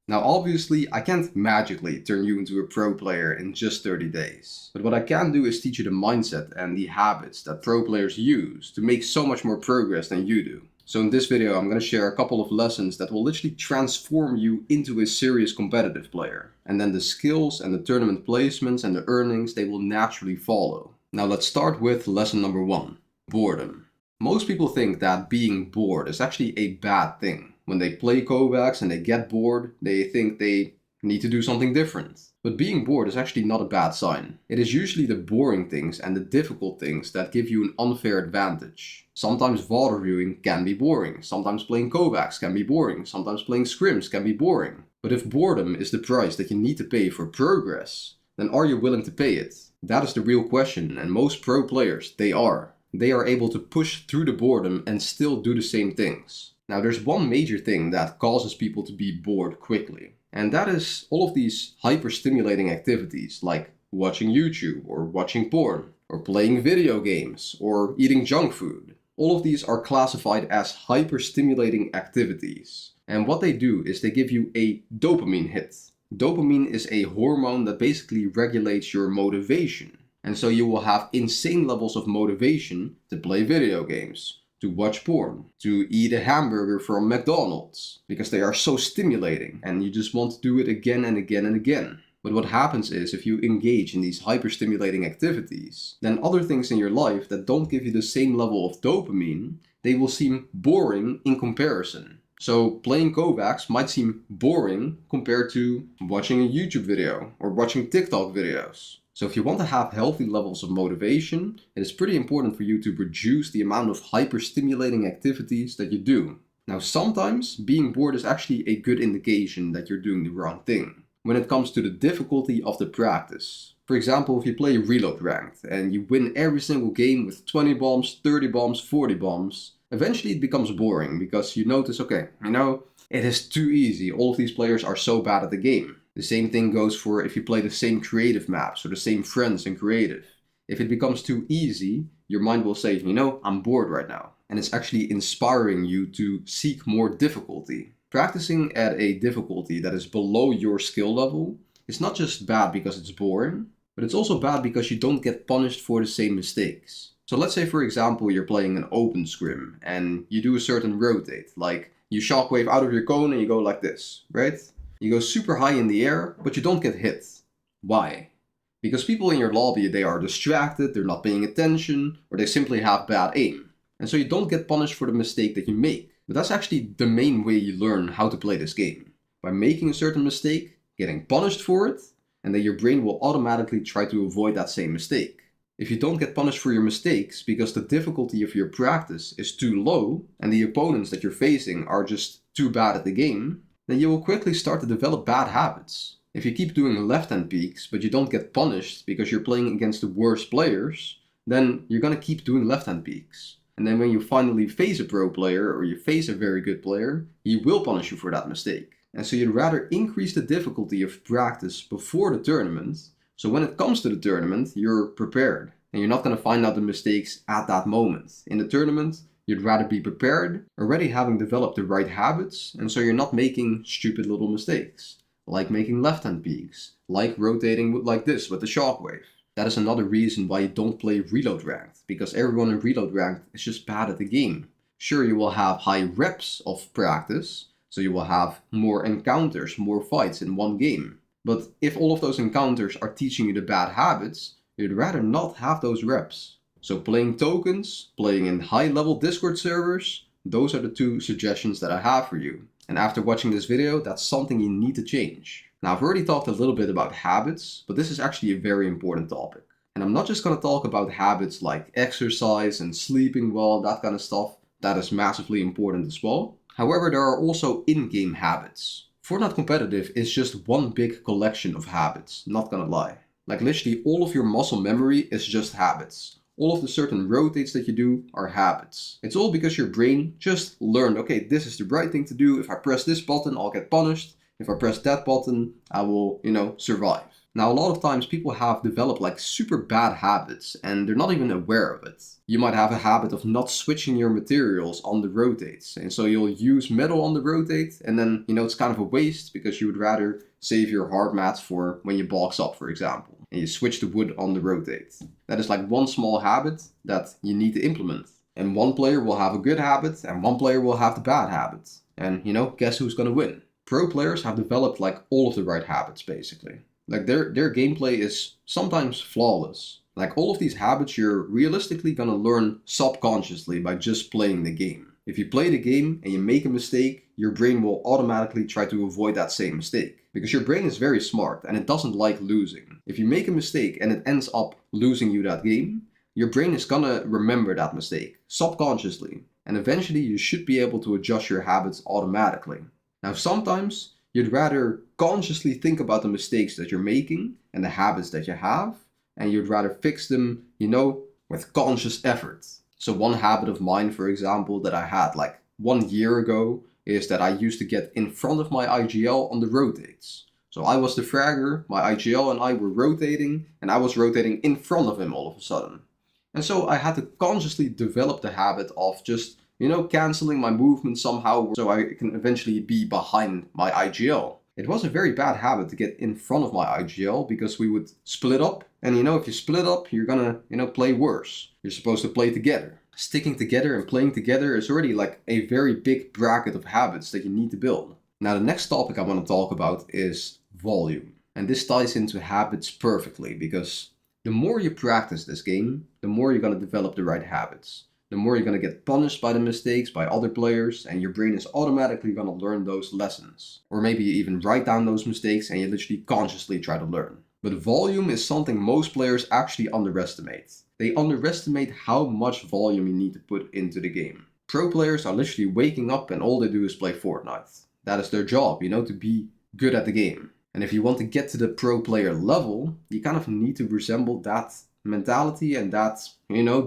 Now obviously I can't magically turn you into a pro player in just 30 days. But what I can do is teach you the mindset and the habits that pro players use to make so much more progress than you do. So in this video I'm going to share a couple of lessons that will literally transform you into a serious competitive player. And then the skills and the tournament placements and the earnings, they will naturally follow. Now let's start with lesson number 1. Boredom. Most people think that being bored is actually a bad thing. When they play Kovacs and they get bored, they think they need to do something different. But being bored is actually not a bad sign. It is usually the boring things and the difficult things that give you an unfair advantage. Sometimes VOD reviewing can be boring, sometimes playing Kovacs can be boring, sometimes playing scrims can be boring. But if boredom is the price that you need to pay for progress, then are you willing to pay it? That is the real question, and most pro players, they are. They are able to push through the boredom and still do the same things. Now there's one major thing that causes people to be bored quickly, and that is all of these hyper-stimulating activities like watching YouTube or watching porn or playing video games or eating junk food. All of these are classified as hyper-stimulating activities, and what they do is they give you a dopamine hit. Dopamine is a hormone that basically regulates your motivation, and so you will have insane levels of motivation to play video games, to watch porn, to eat a hamburger from McDonald's, because they are so stimulating and you just want to do it again and again and again. But what happens is if you engage in these hyper-stimulating activities, then other things in your life that don't give you the same level of dopamine, they will seem boring in comparison. So playing Kovacs might seem boring compared to watching a YouTube video or watching TikTok videos. So if you want to have healthy levels of motivation, it is pretty important for you to reduce the amount of hyper-stimulating activities that you do. Now sometimes being bored is actually a good indication that you're doing the wrong thing when it comes to the difficulty of the practice. For example, if you play reload ranked and you win every single game with 20 bombs, 30 bombs, 40 bombs, eventually it becomes boring because you notice, okay, it is too easy. All of these players are so bad at the game. The same thing goes for if you play the same creative maps or the same friends in creative. If it becomes too easy, your mind will say, I'm bored right now. And it's actually inspiring you to seek more difficulty. Practicing at a difficulty that is below your skill level is not just bad because it's boring, but it's also bad because you don't get punished for the same mistakes. So let's say, for example, you're playing an open scrim and you do a certain rotate, like you shockwave out of your cone and you go like this, right? You go super high in the air, but you don't get hit. Why? Because people in your lobby, they are distracted, they're not paying attention, or they simply have bad aim. And so you don't get punished for the mistake that you make. But that's actually the main way you learn how to play this game. By making a certain mistake, getting punished for it, and then your brain will automatically try to avoid that same mistake. If you don't get punished for your mistakes because the difficulty of your practice is too low, and the opponents that you're facing are just too bad at the game, then you will quickly start to develop bad habits. If you keep doing left-hand peaks, but you don't get punished because you're playing against the worst players, then you're gonna keep doing left-hand peaks. And then when you finally face a pro player or you face a very good player, he will punish you for that mistake. And so you'd rather increase the difficulty of practice before the tournament, so when it comes to the tournament, you're prepared. And you're not gonna find out the mistakes at that moment. In the tournament, you'd rather be prepared, already having developed the right habits, and so you're not making stupid little mistakes, like making left-hand peaks, like rotating like this with the shockwave. That is another reason why you don't play reload ranked, because everyone in reload ranked is just bad at the game. Sure, you will have high reps of practice, so you will have more encounters, more fights in one game. But if all of those encounters are teaching you the bad habits, you'd rather not have those reps. So playing tokens, playing in high-level Discord servers, those are the two suggestions that I have for you. And after watching this video, that's something you need to change. Now I've already talked a little bit about habits, but this is actually a very important topic. And I'm not just going to talk about habits like exercise and sleeping well, that kind of stuff. That is massively important as well. However, there are also in-game habits. Fortnite Competitive is just one big collection of habits, not gonna lie. Like literally all of your muscle memory is just habits. All of the certain rotates that you do are habits. It's all because your brain just learned, okay, this is the right thing to do. If I press this button, I'll get punished. If I press that button, I will, survive. Now, a lot of times people have developed like super bad habits and they're not even aware of it. You might have a habit of not switching your materials on the rotates. And so you'll use metal on the rotate and then, it's kind of a waste because you would rather save your hard mats for when you box up, for example, and you switch the wood on the rotate. That is like one small habit that you need to implement. And one player will have a good habit and one player will have the bad habit. And, guess who's going to win? Pro players have developed like all of the right habits, basically. Like their gameplay is sometimes flawless. Like all of these habits you're realistically gonna learn subconsciously by just playing the game. If you play the game and you make a mistake, your brain will automatically try to avoid that same mistake. Because your brain is very smart and it doesn't like losing. If you make a mistake and it ends up losing you that game, your brain is gonna remember that mistake subconsciously. And eventually you should be able to adjust your habits automatically. Now sometimes you'd rather consciously think about the mistakes that you're making and the habits that you have, and you'd rather fix them, with conscious effort. So one habit of mine, for example, that I had like 1 year ago is that I used to get in front of my IGL on the rotates. So I was the fragger, my IGL and I were rotating, and I was rotating in front of him all of a sudden. And so I had to consciously develop the habit of just canceling my movement somehow so I can eventually be behind my IGL. It was a very bad habit to get in front of my IGL because we would split up. And if you split up, you're gonna, play worse. You're supposed to play together. Sticking together and playing together is already like a very big bracket of habits that you need to build. Now, the next topic I want to talk about is volume. And this ties into habits perfectly because the more you practice this game, the more you're gonna develop the right habits. The more you're going to get punished by the mistakes by other players, and your brain is automatically going to learn those lessons. Or maybe you even write down those mistakes and you literally consciously try to learn. But volume is something most players actually underestimate. They underestimate how much volume you need to put into the game. Pro players are literally waking up and all they do is play Fortnite. That is their job, to be good at the game. And if you want to get to the pro player level, you kind of need to resemble that mentality and that,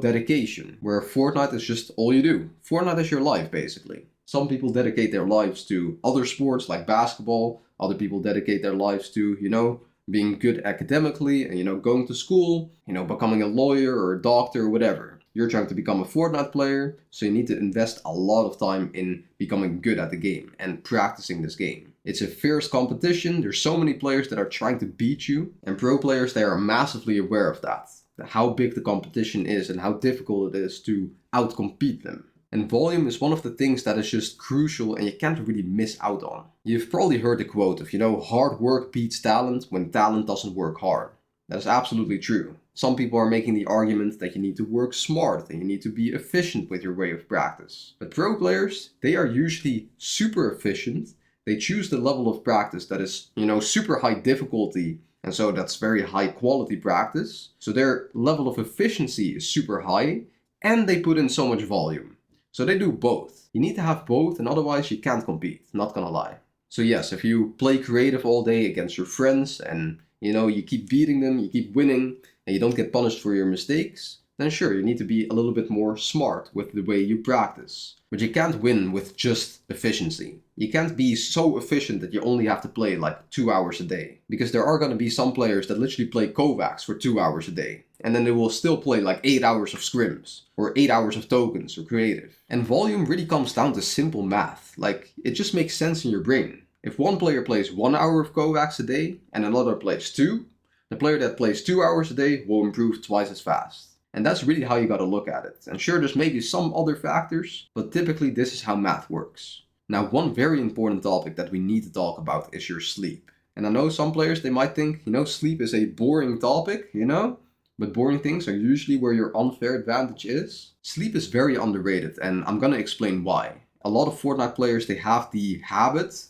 dedication, where Fortnite is just all you do. Fortnite is your life, basically. Some people dedicate their lives to other sports like basketball. Other people dedicate their lives to, being good academically and, going to school, becoming a lawyer or a doctor or whatever. You're trying to become a Fortnite player, so you need to invest a lot of time in becoming good at the game and practicing this game. It's a fierce competition. There's so many players that are trying to beat you, and pro players, they are massively aware of that. How big the competition is and how difficult it is to outcompete them. And volume is one of the things that is just crucial and you can't really miss out on. You've probably heard the quote of, hard work beats talent when talent doesn't work hard. That is absolutely true. Some people are making the argument that you need to work smart and you need to be efficient with your way of practice. But pro players, they are usually super efficient. They choose the level of practice that is, super high difficulty. And so that's very high quality practice. So their level of efficiency is super high and they put in so much volume. So they do both. You need to have both and otherwise you can't compete, not gonna lie. So yes, if you play creative all day against your friends and you keep beating them, you keep winning and you don't get punished for your mistakes, then sure, you need to be a little bit more smart with the way you practice. But you can't win with just efficiency. You can't be so efficient that you only have to play like 2 hours a day. Because there are going to be some players that literally play Kovacs for 2 hours a day. And then they will still play like 8 hours of scrims. Or 8 hours of tokens or creative. And volume really comes down to simple math. Like, it just makes sense in your brain. If one player plays 1 hour of Kovacs a day and another plays 2, the player that plays 2 hours a day will improve twice as fast. And that's really how you got to look at it. And sure, there's maybe some other factors, but typically this is how math works. Now, one very important topic that we need to talk about is your sleep. And I know some players, they might think, sleep is a boring topic, but boring things are usually where your unfair advantage is. Sleep is very underrated, and I'm gonna explain why. A lot of Fortnite players, they have the habit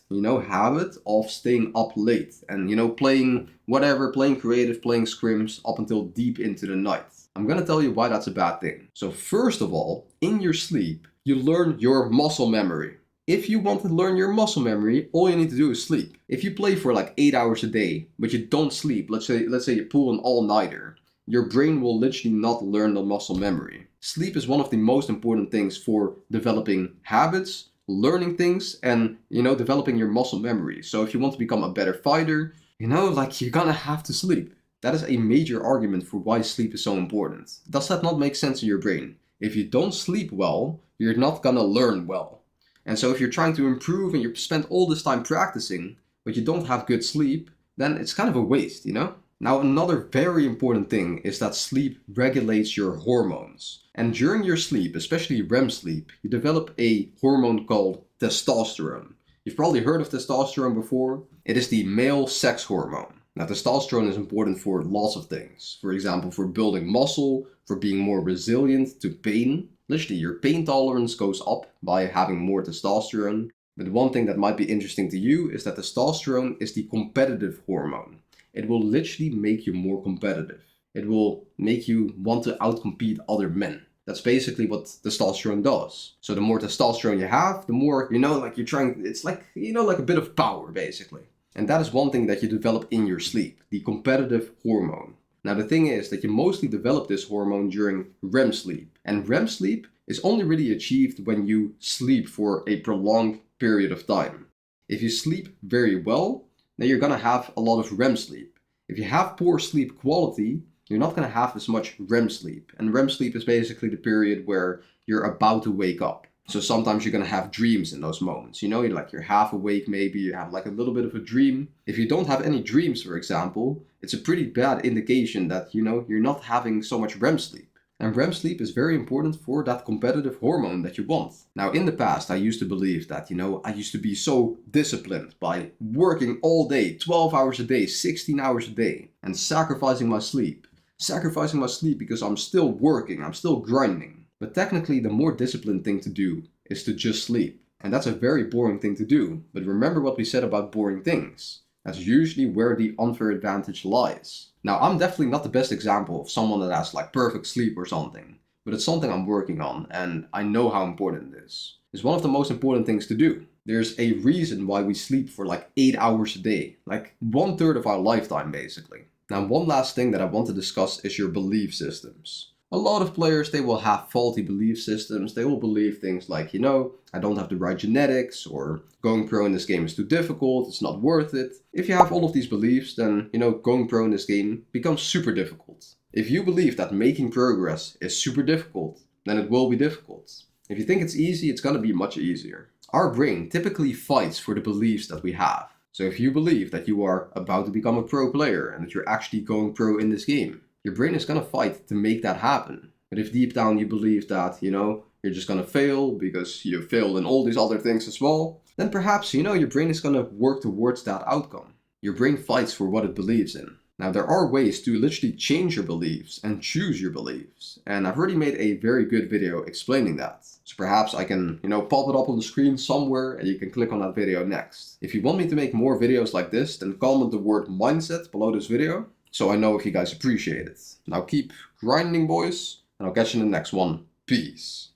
of staying up late and, playing whatever, playing creative, playing scrims up until deep into the night. I'm gonna tell you why that's a bad thing. So first of all, in your sleep, you learn your muscle memory. If you want to learn your muscle memory, all you need to do is sleep. If you play for like 8 hours a day, but you don't sleep, let's say you pull an all-nighter, your brain will literally not learn the muscle memory. Sleep is one of the most important things for developing habits, learning things, and developing your muscle memory. So if you want to become a better fighter, Like you're gonna have to sleep. That is a major argument for why sleep is so important. Does that not make sense in your brain? If you don't sleep well, you're not gonna learn well. And so if you're trying to improve and you spend all this time practicing, but you don't have good sleep, then it's kind of a waste. Now, another very important thing is that sleep regulates your hormones. And during your sleep, especially REM sleep, you develop a hormone called testosterone. You've probably heard of testosterone before. It is the male sex hormone. Now, testosterone is important for lots of things. For example, for building muscle, for being more resilient to pain. Literally, your pain tolerance goes up by having more testosterone. But one thing that might be interesting to you is that testosterone is the competitive hormone. It will literally make you more competitive. It will make you want to outcompete other men. That's basically what testosterone does. So the more testosterone you have, the more, like you're trying, it's like, like a bit of power basically. And that is one thing that you develop in your sleep, the competitive hormone. Now the thing is that you mostly develop this hormone during REM sleep. And REM sleep is only really achieved when you sleep for a prolonged period of time. If you sleep very well, then you're gonna have a lot of REM sleep. If you have poor sleep quality, you're not gonna have as much REM sleep. And REM sleep is basically the period where you're about to wake up. So sometimes you're gonna have dreams in those moments. You're half awake, maybe you have like a little bit of a dream. If you don't have any dreams, for example, it's a pretty bad indication that you're not having so much REM sleep. And REM sleep is very important for that competitive hormone that you want. Now, in the past, I used to believe that, I used to be so disciplined by working all day, 12 hours a day, 16 hours a day, and sacrificing my sleep. Sacrificing my sleep because I'm still working, I'm still grinding. But technically, the more disciplined thing to do is to just sleep. And that's a very boring thing to do. But remember what we said about boring things. That's usually where the unfair advantage lies. Now, I'm definitely not the best example of someone that has like perfect sleep or something, but it's something I'm working on and I know how important it is. It's one of the most important things to do. There's a reason why we sleep for like 8 hours a day, like 1/3 of our lifetime basically. Now, one last thing that I want to discuss is your belief systems. A lot of players, they will have faulty belief systems. They will believe things like, I don't have the right genetics, or going pro in this game is too difficult, it's not worth it. If you have all of these beliefs, then, going pro in this game becomes super difficult. If you believe that making progress is super difficult, then it will be difficult. If you think it's easy, it's gonna be much easier. Our brain typically fights for the beliefs that we have. So if you believe that you are about to become a pro player and that you're actually going pro in this game, your brain is going to fight to make that happen. But if deep down you believe that, you're just going to fail because you failed in all these other things as well, then perhaps, your brain is going to work towards that outcome. Your brain fights for what it believes in. Now, there are ways to literally change your beliefs and choose your beliefs. And I've already made a very good video explaining that. So perhaps I can, pop it up on the screen somewhere and you can click on that video next. If you want me to make more videos like this, then comment the word mindset below this video, so I know if you guys appreciate it. Now keep grinding, boys, and I'll catch you in the next one. Peace.